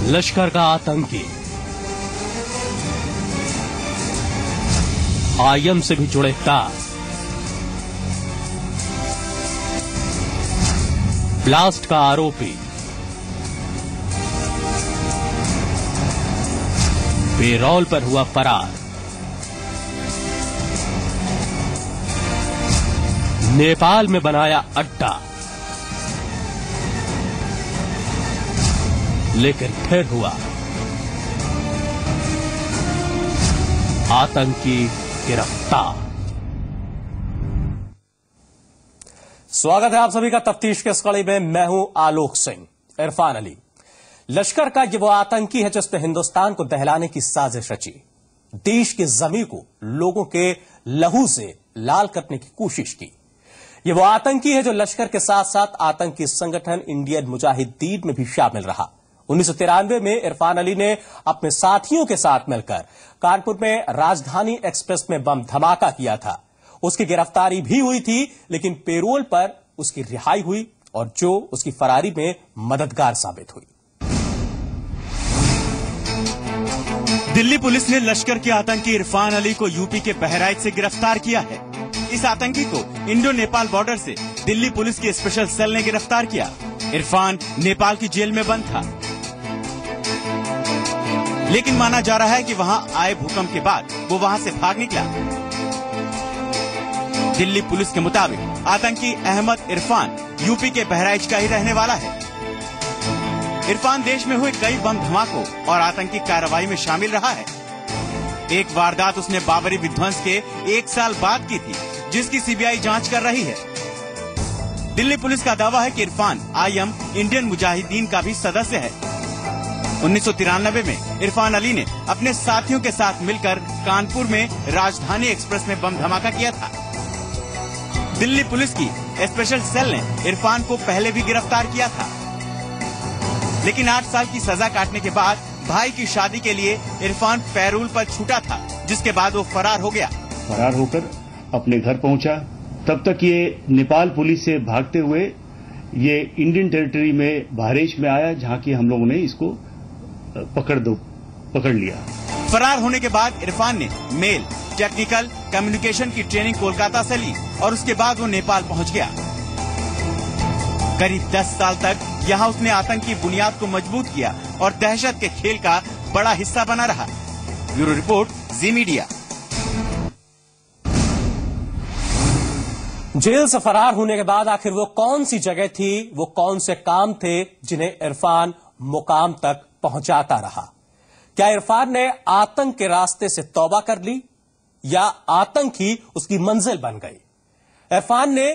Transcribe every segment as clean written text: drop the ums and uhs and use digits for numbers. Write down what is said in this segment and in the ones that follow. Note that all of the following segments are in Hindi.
लश्कर का आतंकी आईएम से भी जुड़े तार, ब्लास्ट का आरोपी पेरोल पर हुआ फरार। नेपाल में बनाया अड्डा, लेकिन फिर हुआ आतंकी गिरफ्तार। स्वागत है आप सभी का तफ्तीश के इस कड़ी में। मैं हूं आलोक सिंह। इरफान अली लश्कर का ये वो आतंकी है जिसने हिंदुस्तान को दहलाने की साजिश रची, देश की जमीन को लोगों के लहू से लाल करने की कोशिश की। ये वो आतंकी है जो लश्कर के साथ साथ आतंकी संगठन इंडियन मुजाहिदीन में भी शामिल रहा। 1993 में इरफान अली ने अपने साथियों के साथ मिलकर कानपुर में राजधानी एक्सप्रेस में बम धमाका किया था। उसकी गिरफ्तारी भी हुई थी, लेकिन पेरोल पर उसकी रिहाई हुई और जो उसकी फरारी में मददगार साबित हुई। दिल्ली पुलिस ने लश्कर के आतंकी इरफान अली को यूपी के बहराइच से गिरफ्तार किया है। इस आतंकी को इंडो नेपाल बॉर्डर से दिल्ली पुलिस की स्पेशल सेल ने गिरफ्तार किया। इरफान नेपाल की जेल में बंद था, लेकिन माना जा रहा है कि वहां आए भूकंप के बाद वो वहां से भाग निकला। दिल्ली पुलिस के मुताबिक आतंकी अहमद इरफान यूपी के बहराइच का ही रहने वाला है। इरफान देश में हुए कई बम धमाकों और आतंकी कार्रवाई में शामिल रहा है। एक वारदात उसने बाबरी विध्वंस के 1 साल बाद की थी, जिसकी सीबीआई जांच कर रही है। दिल्ली पुलिस का दावा है कि इरफान आईएम इंडियन मुजाहिदीन का भी सदस्य है। 1993 में इरफान अली ने अपने साथियों के साथ मिलकर कानपुर में राजधानी एक्सप्रेस में बम धमाका किया था। दिल्ली पुलिस की स्पेशल सेल ने इरफान को पहले भी गिरफ्तार किया था, लेकिन 8 साल की सजा काटने के बाद भाई की शादी के लिए इरफान पैरोल पर छूटा था, जिसके बाद वो फरार हो गया। फरार होकर अपने घर पहुंचा, तब तक ये नेपाल पुलिस से भागते हुए ये इंडियन टेरिटरी में बहराइच में आया, जहां की हम लोगों ने इसको पकड़ लिया। फरार होने के बाद इरफान ने मेल, टेक्निकल, कम्युनिकेशन की ट्रेनिंग कोलकाता से ली और उसके बाद वो नेपाल पहुंच गया। करीब 10 साल तक यहाँ उसने आतंकी बुनियाद को मजबूत किया और दहशत के खेल का बड़ा हिस्सा बना रहा। ब्यूरो रिपोर्ट, जी मीडिया। जेल से फरार होने के बाद आखिर वो कौन सी जगह थी, वो कौन से काम थे जिन्हें इरफान मुकाम तक पहुंचाता रहा? क्या इरफान ने आतंक के रास्ते से तौबा कर ली या आतंक ही उसकी मंजिल बन गई? इरफान ने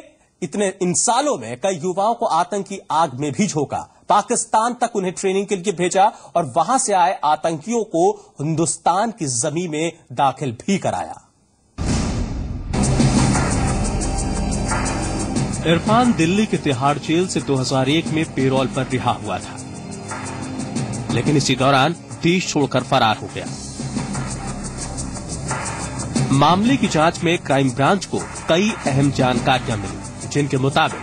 इन सालों में कई युवाओं को आतंकी आग में भी झोंका, पाकिस्तान तक उन्हें ट्रेनिंग के लिए भेजा और वहां से आए आतंकियों को हिंदुस्तान की जमीन में दाखिल भी कराया। इरफान दिल्ली के तिहाड़ जेल से 2001 में पेरोल पर रिहा हुआ था, लेकिन इसी दौरान देश छोड़कर फरार हो गया। मामले की जांच में क्राइम ब्रांच को कई अहम जानकारियां मिली, जिनके मुताबिक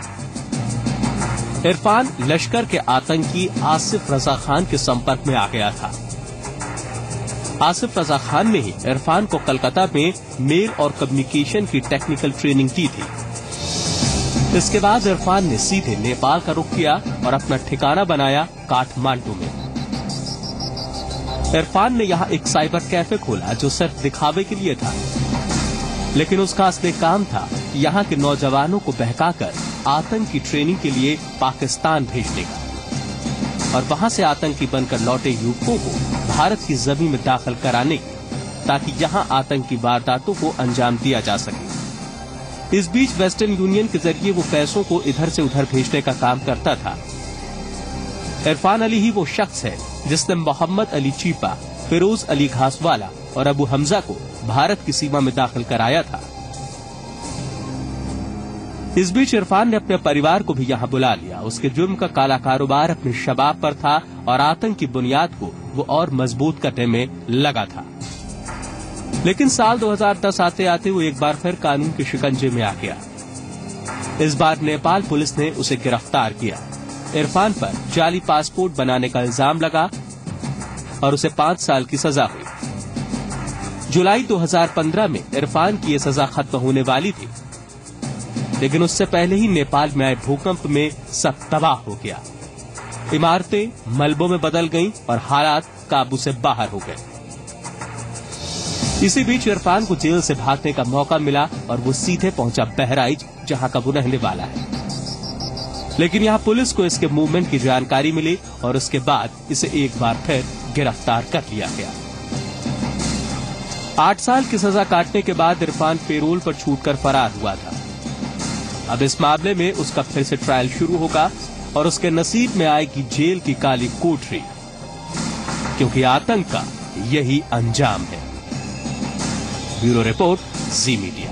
इरफान लश्कर के आतंकी आसिफ रजा खान के संपर्क में आ गया था। आसिफ रजा खान ने ही इरफान को कलकत्ता में मेल और कम्युनिकेशन की टेक्निकल ट्रेनिंग दी थी। इसके बाद इरफान ने सीधे नेपाल का रुख किया और अपना ठिकाना बनाया काठमांडू में। इरफान ने यहां एक साइबर कैफे खोला जो सिर्फ दिखावे के लिए था, लेकिन उसका असली काम था यहां के नौजवानों को बहकाकर आतंक की ट्रेनिंग के लिए पाकिस्तान भेजने का और वहां से आतंकी बनकर लौटे युवकों को भारत की जमीन में दाखिल कराने की, ताकि यहां आतंकी वारदातों को अंजाम दिया जा सके। इस बीच वेस्टर्न यूनियन के जरिए वो पैसों को इधर से उधर भेजने का काम करता था। इरफान अली ही वो शख्स है जिसने मोहम्मद अली चीपा, फिरोज अली घासवाला और अबू हमजा को भारत की सीमा में दाखिल कराया था। इस बीच इरफान ने अपने परिवार को भी यहां बुला लिया। उसके जुर्म का काला कारोबार अपने शबाब पर था और आतंक की बुनियाद को वो और मजबूत करने में लगा था। लेकिन साल 2010 आते आते वो एक बार फिर कानून के शिकंजे में आ गया। इस बार नेपाल पुलिस ने उसे गिरफ्तार किया। इरफान पर जाली पासपोर्ट बनाने का इल्जाम लगा और उसे 5 साल की सजा हुई। जुलाई 2015 में इरफान की ये सजा खत्म होने वाली थी, लेकिन उससे पहले ही नेपाल में आए भूकंप में सब तबाह हो गया। इमारतें मलबों में बदल गईं और हालात काबू से बाहर हो गए। इसी बीच इरफान को जेल से भागने का मौका मिला और वो सीधे पहुंचा बहराइच, जहां का वो रहने वाला है। लेकिन यहां पुलिस को इसके मूवमेंट की जानकारी मिली और उसके बाद इसे एक बार फिर गिरफ्तार कर लिया गया। 8 साल की सजा काटने के बाद इरफान पेरोल पर छूटकर फरार हुआ था। अब इस मामले में उसका फिर से ट्रायल शुरू होगा और उसके नसीब में आएगी जेल की काली कोठरी, क्योंकि आतंक का यही अंजाम है। ब्यूरो रिपोर्ट, जी मीडिया।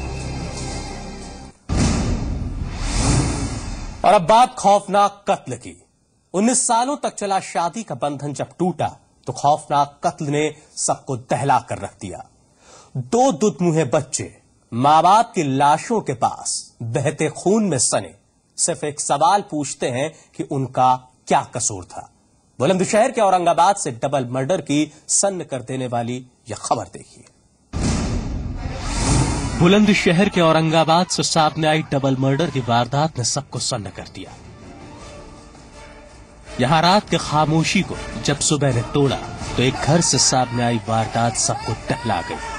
और अब बात खौफनाक कत्ल की। 19 सालों तक चला शादी का बंधन जब टूटा तो खौफनाक कत्ल ने सबको दहला कर रख दिया। 2 दुधमुहे बच्चे मां बाप की लाशों के पास बहते खून में सने सिर्फ एक सवाल पूछते हैं कि उनका क्या कसूर था। बुलंदशहर के औरंगाबाद से डबल मर्डर की सन्न कर देने वाली यह खबर देखिए। बुलंदशहर के औरंगाबाद से सामने आई डबल मर्डर की वारदात ने सबको सन्न कर दिया। यहां रात की खामोशी को जब सुबह ने तोड़ा तो एक घर से सामने आई वारदात सबको दहला गई।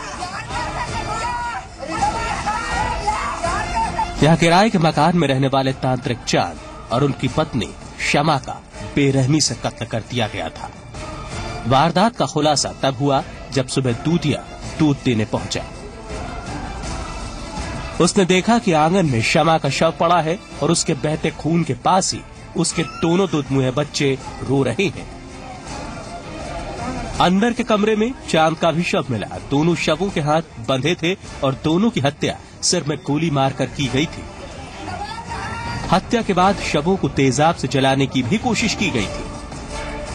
यहां किराए के मकान में रहने वाले तांत्रिक चांद और उनकी पत्नी शमा का बेरहमी से कत्ल कर दिया गया था। वारदात का खुलासा तब हुआ जब सुबह दूधिया दूध देने पहुंचा। उसने देखा कि आंगन में शमा का शव पड़ा है और उसके बहते खून के पास ही उसके दोनों दुधमुहे बच्चे रो रहे हैं। अंदर के कमरे में चांद का भी शव मिला। दोनों शवों के हाथ बंधे थे और दोनों की हत्या सिर में गोली मारकर की गई थी। हत्या के बाद शवों को तेजाब से जलाने की भी कोशिश की गई थी।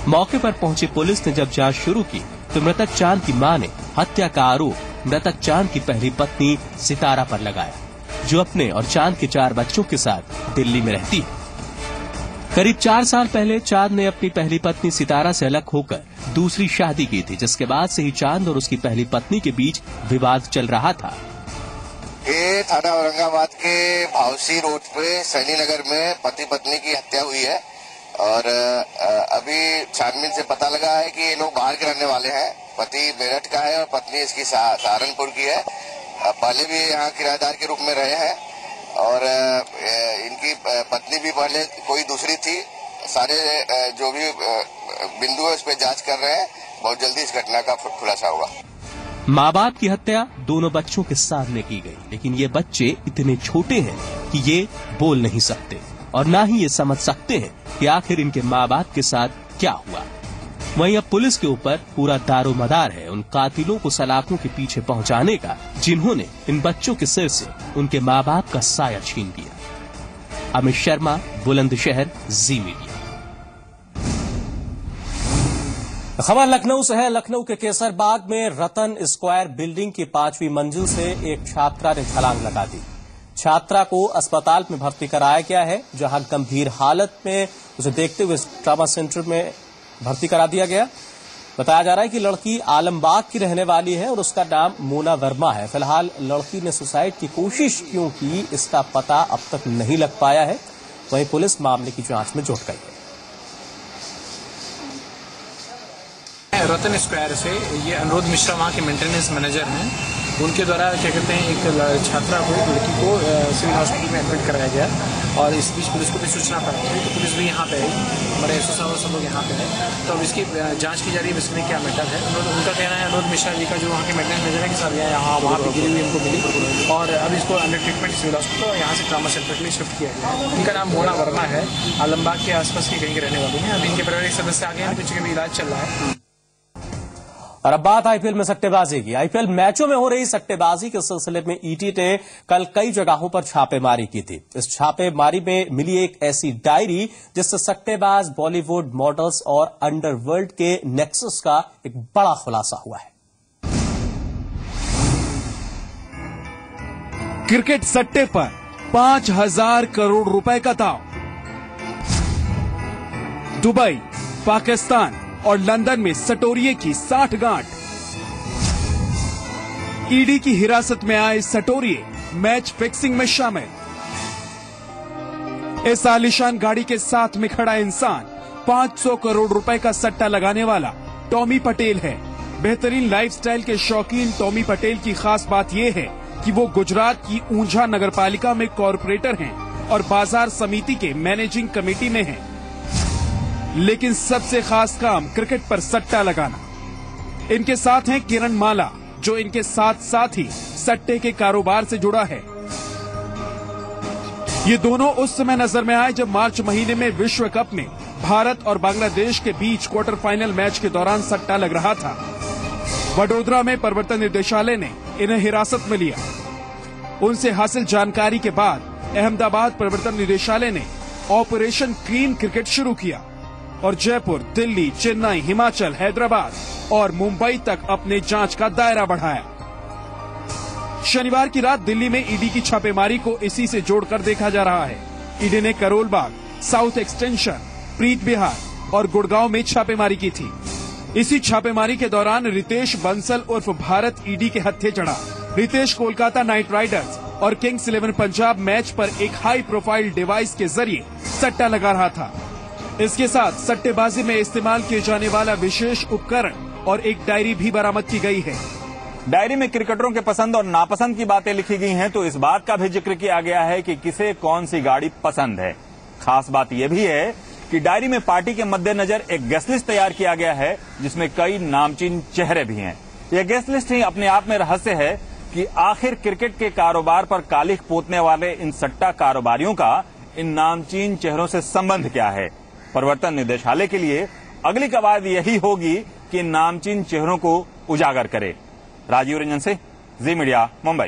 मौके पर पहुंची पुलिस ने जब जांच शुरू की तो मृतक चांद की मां ने हत्या का आरोप मृतक चांद की पहली पत्नी सितारा पर लगाया, जो अपने और चांद के 4 बच्चों के साथ दिल्ली में रहती है। करीब 4 साल पहले चांद ने अपनी पहली पत्नी सितारा से अलग होकर दूसरी शादी की थी, जिसके बाद से ही चांद और उसकी पहली पत्नी के बीच विवाद चल रहा था। ये थाना औरंगाबाद के भावसी रोड पे सैनी नगर में पति पत्नी की हत्या हुई है और अभी छानबीन से पता लगा है कि ये लोग बाहर के रहने वाले हैं। पति मेरठ का है और पत्नी इसकी सहारनपुर की है। पहले भी यहाँ किराएदार के रूप में रहे हैं और इनकी पत्नी भी पहले कोई दूसरी थी। सारे जो भी बिंदु है उस पर जांच कर रहे हैं। बहुत जल्दी इस घटना का खुलासा होगा। माँ बाप की हत्या दोनों बच्चों के सामने की गई, लेकिन ये बच्चे इतने छोटे हैं कि ये बोल नहीं सकते और ना ही ये समझ सकते हैं कि आखिर इनके माँ बाप के साथ क्या हुआ। वहीं अब पुलिस के ऊपर पूरा दारोमदार है उन कातिलों को सलाखों के पीछे पहुंचाने का, जिन्होंने इन बच्चों के सिर से उनके माँ बाप का साया छीन लिया। अमित शर्मा, बुलंदशहर, जी मीडिया। खबर लखनऊ से है। लखनऊ के केसरबाग में रतन स्क्वायर बिल्डिंग की 5वीं मंजिल से एक छात्रा ने छलांग लगा दी। छात्रा को अस्पताल में भर्ती कराया गया है, जहां गंभीर हालत में उसे देखते हुए ट्रॉमा सेंटर में भर्ती करा दिया गया। बताया जा रहा है कि लड़की आलमबाग की रहने वाली है और उसका नाम मोना वर्मा है। फिलहाल लड़की ने सुसाइड की कोशिश क्यों की, इसका पता अब तक नहीं लग पाया है। वहीं पुलिस मामले की जांच में जुट गई है। रतन स्क्वायर से ये अनुरोध मिश्रा वहाँ के मेंटेनेंस मैनेजर हैं, उनके द्वारा क्या कहते हैं एक छात्रा को, लड़की को सिविल हॉस्पिटल में एडमिट कराया गया और इस बीच पुलिस को भी सूचना प्राप्त हुई तो पुलिस भी यहाँ पे आई। हमारे एसओ साहब सब लोग यहाँ पे हैं, तो अब इसकी जांच की जा रही है इसमें क्या मैटर है। उनका कहना है अनुरोध मिश्रा जी का, जो वहाँ के मेंटेनेंस मैनेजर है, कि साहब यहाँ वहाँ पर गिरी हुई इनको मिली और अब इसको अंडर ट्रीटमेंट सिविल हॉस्पिटल और यहाँ से ट्रामा सेंटर के लिए शिफ्ट किया गया। इनका नाम मोना वर्मा है, आलमबाग के आसपास की कहीं के रहने वाले हैं। अब इनके पारिवारिक सदस्य आ गए हैं, बच्चों का भी इलाज चल रहा है। और अब बात आईपीएल में सट्टेबाजी की। आईपीएल मैचों में हो रही सट्टेबाजी के सिलसिले में ईडी ने कल कई जगहों पर छापेमारी की थी। इस छापेमारी में मिली एक ऐसी डायरी जिससे सट्टेबाज, बॉलीवुड मॉडल्स और अंडरवर्ल्ड के नेक्सस का एक बड़ा खुलासा हुआ है। क्रिकेट सट्टे पर 5,000 करोड़ रुपए का दांव। दुबई, पाकिस्तान, और लंदन में सटोरिये की 60 गांठ। ईडी की हिरासत में आए सटोरिये मैच फिक्सिंग में शामिल। इस आलीशान गाड़ी के साथ में खड़ा इंसान 500 करोड़ रुपए का सट्टा लगाने वाला टॉमी पटेल है। बेहतरीन लाइफस्टाइल के शौकीन टॉमी पटेल की खास बात यह है कि वो गुजरात की ऊंझा नगरपालिका में कॉरपोरेटर हैं और बाजार समिति के मैनेजिंग कमेटी में हैं। लेकिन सबसे खास काम क्रिकेट पर सट्टा लगाना। इनके साथ हैं किरण माला, जो इनके साथ साथ ही सट्टे के कारोबार से जुड़ा है। ये दोनों उस समय नजर में आए जब मार्च महीने में विश्व कप में भारत और बांग्लादेश के बीच क्वार्टर फाइनल मैच के दौरान सट्टा लग रहा था। वडोदरा में प्रवर्तन निदेशालय ने इन्हें हिरासत में लिया। उनसे हासिल जानकारी के बाद अहमदाबाद प्रवर्तन निदेशालय ने ऑपरेशन क्लीन क्रिकेट शुरू किया और जयपुर, दिल्ली, चेन्नई, हिमाचल, हैदराबाद और मुंबई तक अपने जांच का दायरा बढ़ाया। शनिवार की रात दिल्ली में ईडी की छापेमारी को इसी से जोड़कर देखा जा रहा है। ईडी ने करोल बाग, साउथ एक्सटेंशन, प्रीत बिहार और गुड़गांव में छापेमारी की थी। इसी छापेमारी के दौरान रितेश बंसल उर्फ भारत ईडी के हत्थे चढ़ा। रितेश कोलकाता नाइट राइडर्स और किंग्स 11 पंजाब मैच पर एक हाई प्रोफाइल डिवाइस के जरिए सट्टा लगा रहा था। इसके साथ सट्टेबाजी में इस्तेमाल किए जाने वाला विशेष उपकरण और एक डायरी भी बरामद की गई है। डायरी में क्रिकेटरों के पसंद और नापसंद की बातें लिखी गई हैं, तो इस बात का भी जिक्र किया गया है कि किसे कौन सी गाड़ी पसंद है। खास बात यह भी है कि डायरी में पार्टी के मद्देनजर एक गेस्ट लिस्ट तैयार किया गया है, जिसमें कई नामचीन चेहरे भी हैं। यह गेस्ट लिस्ट ही अपने आप में रहस्य है कि आखिर क्रिकेट के कारोबार पर कालिख पोतने वाले इन सट्टा कारोबारियों का इन नामचीन चेहरों से संबंध क्या है। प्रवर्तन निदेशालय के लिए अगली कवायद यही होगी कि इन नामचीन चेहरों को उजागर करे। राजीव रंजन से जी मीडिया, मुंबई।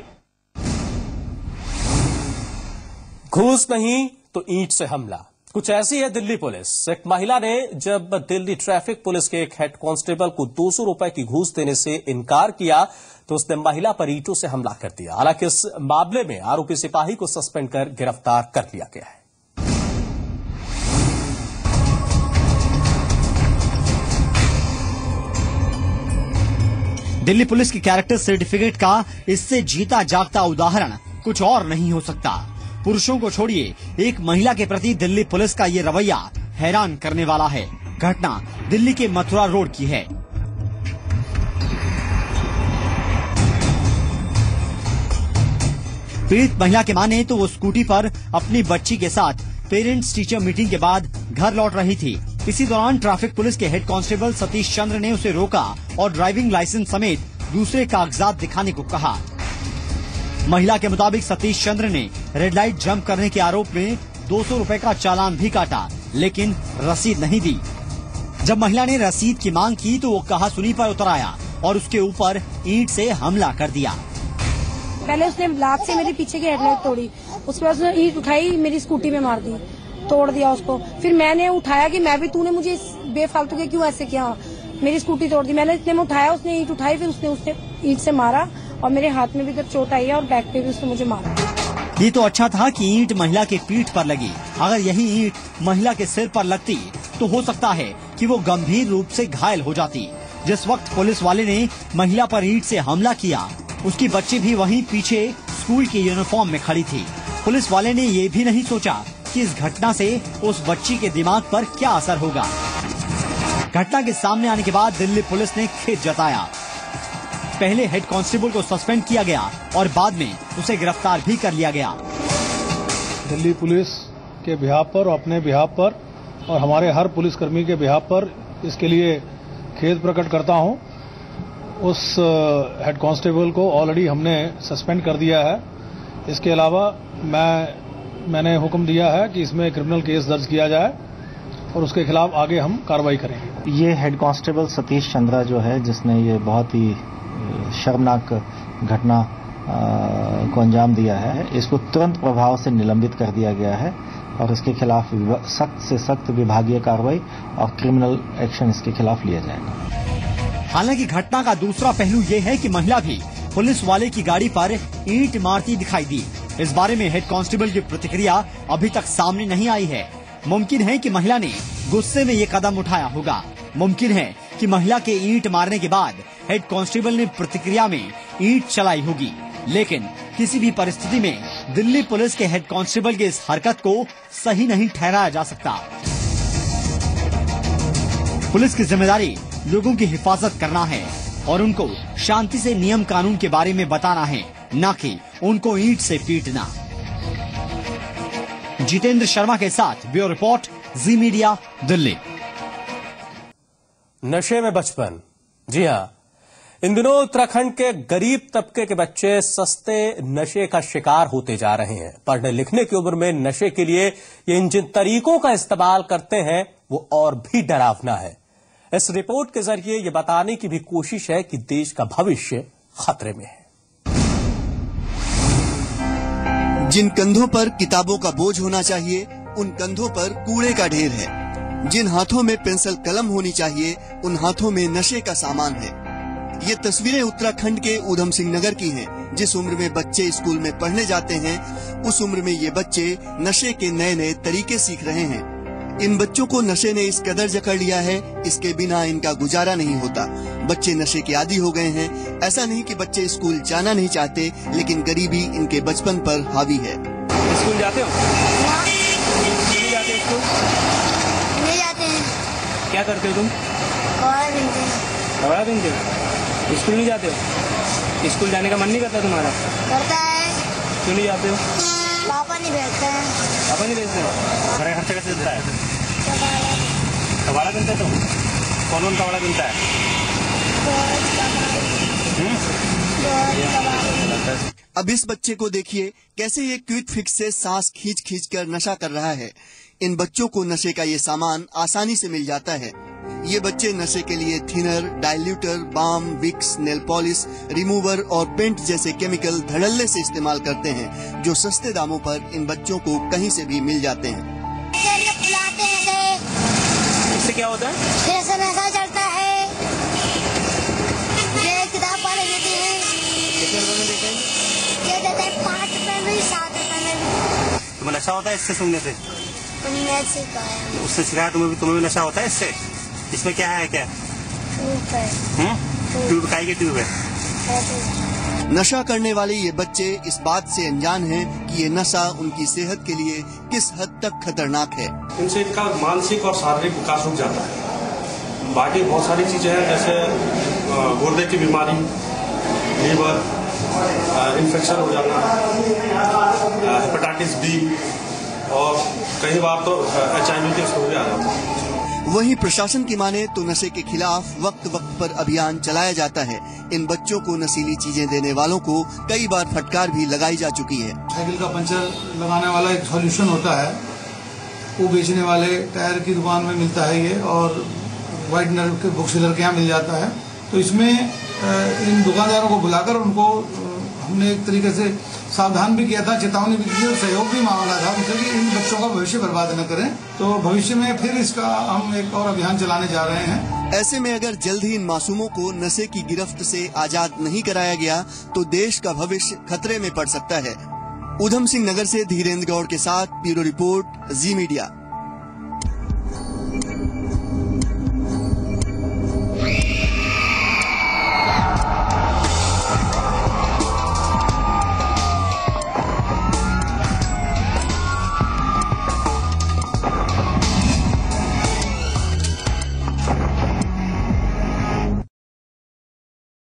घूस नहीं तो ईंट से हमला, कुछ ऐसी है दिल्ली पुलिस। एक महिला ने जब दिल्ली ट्रैफिक पुलिस के एक हेड कांस्टेबल को 200 रुपए की घूस देने से इनकार किया तो उसने महिला पर ईंटों से हमला कर दिया। हालांकि इस मामले में आरोपी सिपाही को सस्पेंड कर गिरफ्तार कर लिया गया है। दिल्ली पुलिस की कैरेक्टर सर्टिफिकेट का इससे जीता जागता उदाहरण कुछ और नहीं हो सकता। पुरुषों को छोड़िए, एक महिला के प्रति दिल्ली पुलिस का ये रवैया हैरान करने वाला है। घटना दिल्ली के मथुरा रोड की है। पीड़ित महिला के माने तो वो स्कूटी पर अपनी बच्ची के साथ पेरेंट्स टीचर मीटिंग के बाद घर लौट रही थी। इसी दौरान ट्रैफिक पुलिस के हेड कांस्टेबल सतीश चंद्र ने उसे रोका और ड्राइविंग लाइसेंस समेत दूसरे कागजात दिखाने को कहा। महिला के मुताबिक सतीश चंद्र ने रेड लाइट जंप करने के आरोप में 200 रुपए का चालान भी काटा, लेकिन रसीद नहीं दी। जब महिला ने रसीद की मांग की तो वो कहा सुनी पर उतर आया और उसके ऊपर ईंट से हमला कर दिया। पहले उसने लात से मेरे पीछे की हेडलाइट तोड़ी, उसके बाद उसने ईंट उठाई, मेरी स्कूटी में मार दी, तोड़ दिया उसको। फिर मैंने उठाया कि मैं भी, तूने मुझे बेफालतू के क्यों ऐसे किया, मेरी स्कूटी तोड़ दी। मैंने इतने में उठाया, उसने ईंट उठाई, फिर उसने ईंट से मारा और मेरे हाथ में भी इधर चोट आई है और बैक पे भी उसने मुझे मारा। ये तो अच्छा था कि ईंट महिला के पीठ पर लगी। अगर यही ईंट महिला के सिर पर लगती तो हो सकता है कि वो गंभीर रूप से घायल हो जाती। जिस वक्त पुलिस वाले ने महिला पर ईंट से हमला किया, उसकी बच्ची भी वहीं पीछे स्कूल की यूनिफॉर्म में खड़ी थी। पुलिस वाले ने ये भी नहीं सोचा कि इस घटना से उस बच्ची के दिमाग पर क्या असर होगा। घटना के सामने आने के बाद दिल्ली पुलिस ने खेद जताया। पहले हेड कांस्टेबल को सस्पेंड किया गया और बाद में उसे गिरफ्तार भी कर लिया गया। दिल्ली पुलिस के बिहाफ पर और अपने बिहाफ पर और हमारे हर पुलिसकर्मी के बिहाफ पर इसके लिए खेद प्रकट करता हूं। उस हेड कांस्टेबल को ऑलरेडी हमने सस्पेंड कर दिया है। इसके अलावा मैंने हुक्म दिया है कि इसमें क्रिमिनल केस दर्ज किया जाए और उसके खिलाफ आगे हम कार्रवाई करेंगे। ये हेड कांस्टेबल सतीश चंद्रा जो है, जिसने ये बहुत ही शर्मनाक घटना को अंजाम दिया है, इसको तुरंत प्रभाव से निलंबित कर दिया गया है और इसके खिलाफ सख्त से सख्त विभागीय कार्रवाई और क्रिमिनल एक्शन इसके खिलाफ लिया जाएगा। हालांकि घटना का दूसरा पहलू ये है कि महिला भी पुलिस वाले की गाड़ी पर ईंट मारती दिखाई दी। इस बारे में हेड कांस्टेबल की प्रतिक्रिया अभी तक सामने नहीं आई है। मुमकिन है कि महिला ने गुस्से में ये कदम उठाया होगा। मुमकिन है कि महिला के ईंट मारने के बाद हेड कांस्टेबल ने प्रतिक्रिया में ईंट चलाई होगी, लेकिन किसी भी परिस्थिति में दिल्ली पुलिस के हेड कांस्टेबल की इस हरकत को सही नहीं ठहराया जा सकता। पुलिस की जिम्मेदारी लोगों की हिफाजत करना है और उनको शांति से नियम कानून के बारे में बताना है, न कि उनको ईंट से पीटना। जितेंद्र शर्मा के साथ ब्यूरो रिपोर्ट, जी मीडिया, दिल्ली। नशे में बचपन, जी हां, इन दिनों उत्तराखंड के गरीब तबके के बच्चे सस्ते नशे का शिकार होते जा रहे हैं। पढ़ने लिखने की उम्र में नशे के लिए ये इन जिन तरीकों का इस्तेमाल करते हैं वो और भी डरावना है। इस रिपोर्ट के जरिए ये बताने की भी कोशिश है कि देश का भविष्य खतरे में है। जिन कंधों पर किताबों का बोझ होना चाहिए, उन कंधों पर कूड़े का ढेर है। जिन हाथों में पेंसिल कलम होनी चाहिए, उन हाथों में नशे का सामान है। ये तस्वीरें उत्तराखंड के ऊधम सिंह नगर की हैं। जिस उम्र में बच्चे स्कूल में पढ़ने जाते हैं, उस उम्र में ये बच्चे नशे के नए नए तरीके सीख रहे हैं। इन बच्चों को नशे ने इस कदर जकड़ लिया है, इसके बिना इनका गुजारा नहीं होता। बच्चे नशे के आदी हो गए हैं। ऐसा नहीं कि बच्चे स्कूल जाना नहीं चाहते, लेकिन गरीबी इनके बचपन पर हावी है। स्कूल जाते हो? नहीं जाते हो स्कूल? नहीं जाते हैं। क्या करते हो तुम? कपड़ा पहनते हैं। कपड़ा पहनते हो? स्कूल नहीं जाते हो? स्कूल जाने का मन नहीं करता तुम्हारा? करता है। क्यों नहीं जाते हो? पापा नहीं भेजते हैं। पापा नहीं भेजते हो? घर खर्चा कैसे चलता है? कपड़ा पहनते हो? कौन कौन कपड़ा पहनता है? अब इस बच्चे को देखिए कैसे ये क्विक फिक्स से सांस खींच खींच कर नशा कर रहा है। इन बच्चों को नशे का ये सामान आसानी से मिल जाता है। ये बच्चे नशे के लिए thinner, diluter, balm, Vicks, nail polish, remover और पेंट जैसे केमिकल धड़ल्ले से इस्तेमाल करते हैं, जो सस्ते दामों पर इन बच्चों को कहीं से भी मिल जाते हैं। इससे क्या होता है? जैसे नशा चलता है। ये किताब वाले देते हैं। कितने रुपए में देते हैं? ये देते हैं 5 रुपए में, 7 रुपए में। तुम्हें नशा होता है इससे सुनने से? उन्हें सिखाया। उससे सिखाया तुम्हें भी नशा होता है इससे? इसमें क्या है? क्या ट्यूब खाई की ट्यूब है। नशा करने वाले ये बच्चे इस बात से अनजान हैं कि ये नशा उनकी सेहत के लिए किस हद तक खतरनाक है। इनसे इनका मानसिक और शारीरिक विकास रुक जाता है। बाकी बहुत सारी चीजें हैं, जैसे गुर्दे की बीमारी, लीवर इन्फेक्शन हो जाना, हेपेटाइटिस बी और कई बार तो HIV के स्टोरी आ जाता है। वहीं प्रशासन की माने तो नशे के खिलाफ वक्त वक्त पर अभियान चलाया जाता है। इन बच्चों को नशीली चीजें देने वालों को कई बार फटकार भी लगाई जा चुकी है। साइकिल का पंचर लगाने वाला एक सॉल्यूशन होता है, वो बेचने वाले टायर की दुकान में मिलता है ये, और व्हाइट नर के बुक सेलर के यहाँ मिल जाता है। तो इसमें इन दुकानदारों को बुलाकर उनको हमने एक तरीके से सावधान भी किया था, चेतावनी भी दी और सहयोग भी मांगा था उनसे कि इन बच्चों का भविष्य बर्बाद न करें। तो भविष्य में फिर इसका हम एक और अभियान चलाने जा रहे हैं। ऐसे में अगर जल्द ही इन मासूमों को नशे की गिरफ्त से आजाद नहीं कराया गया तो देश का भविष्य खतरे में पड़ सकता है। ऊधम सिंह नगर से धीरेन्द्र गौड़ के साथ ब्यूरो रिपोर्ट, जी मीडिया।